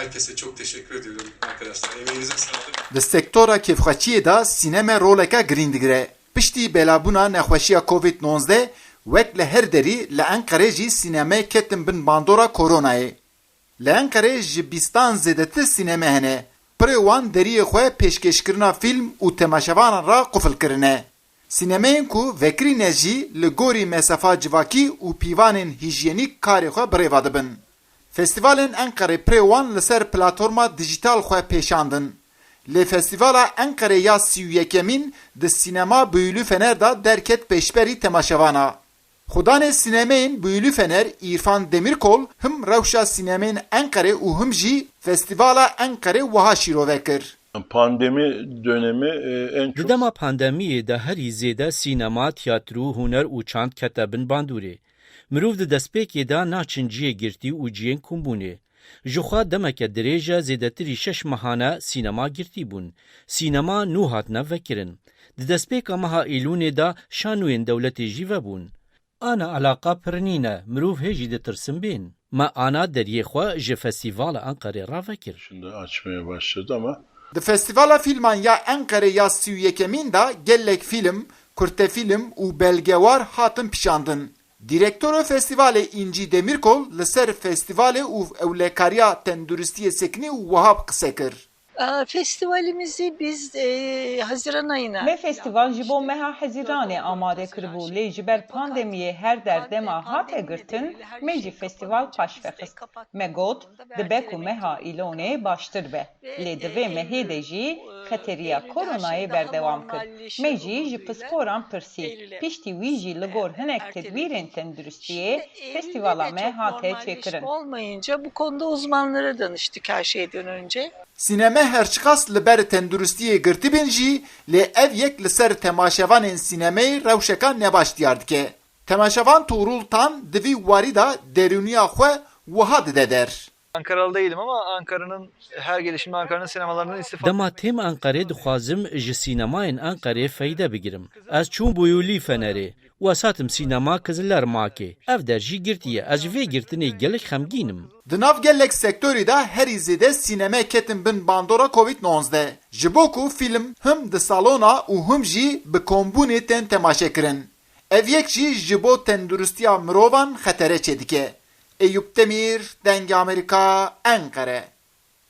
Herkese çok teşekkür ediyorum arkadaşlar. Emeğinize sağlık. Di sektora kêfxweçiyê de sîneme roleka girîng digire. Piştî belabûna nexweşiya Covid-19 wek li her derî li Enqerê jî sînemê ketin bin bandora koronayê. Li Enqerê ji bîstan zêdetir sîneme hene. Pirê wan deriyê xwe pêşkêşkirina fîlm û temaşevanan ra qufil kirine. Sînemeyên ku vekirîne jî li gorî mesafa civakî û pîvanên hîjyenîk karê xwe birêva dibin. Festivalên Enqerê pirê wan li ser platforma dijîtal xwe pêşandin. Lê Festîvala Enqerê ya 31 di sînema Büyülü Fener da derket pêşberî temaşevana. Xudanê sînemeyên Büyülü Fener İrfan Demirkol him rewşa sînemeyên Enqerê û him jî Festîvala Enqerê wiha şîrove kir. Pandemi dönemi en Di çok... dema pandemiyê de herî zêde sînema, tiyatro, huner û çand kete bin bandûrê. Mirov di destpêkê de naçin ciyê girtî û ciyên kombûnê. Ji xwe demeke dirêj e zêdetirî 6 mehane sînema girtî bûn. Sînema nû hatine vekirin. Di destpêka meha Îlûnê de şanûyên dewletê jî vebûn. Ana alaqa pirinîn e, mirov hêjî ditirsin bên. Me ana deriyê xwe ji Festîvala Enqerê ravekir. Şimdi açmaya başladı ama Di Festîvala Fîlman ya Enqerê ya 31 da gelek fîlm, kurtefîlm û belgewar hatin pîşandin. Direktora Festivalê İnci Demirkol li ser festivalê û ewlekariya tenduristiyê sekinî û wiha qise kir. Festivalimizi biz Haziran ayına... Me festival ji bo meha Haziranê amade kiribû lê ji ber pandemiyê her der dema hate girtin, me jî festival paş vexist. Me got dibe ku meha Îlûnê baştir be. Lê di vê mehê de jî xeteriya koronayê berdewam kir. Me jî ji pisporan pirsî. Piştî wî jî li gor hinek tedbîrên tenduristiyê festivala me hate çêkirin. Olmayınca bu konuda uzmanlara danıştık her şeyden önce. Sîneme herçiqas li ber tenduristiyê girtibên jî lê ev yek li ser temaşevanên sînemeyê rewşeka nebaş diyar dike. Temaşevan Tuğrul Tan di vî warî da derûniya xwe wiha dide der. Ankaralı değilim ama Ankara'nın her gelişimde Ankara'nın sinemalarından istifade... Dema têm Enqerê dixwazim ji sînemayên Enqerê feyde bigirim. Ez çûm Bûyûlî Fenerê û ez hatim sînema Kizillermakê. Ev der jî girtiye. Ez ji vê girtinê gelek xemgînim. Di nav gelek sektorî de herî zêde sîneme ketin bin bandora Covid-19. Ji bo ku fîlm him di salona û him jî bi kombûnê tên temaşe kirin. Ev yek jî ji bo tenduristiya mirovan xetere çêdike. Eyüp Demir, Dengê Amerîka, Enqere.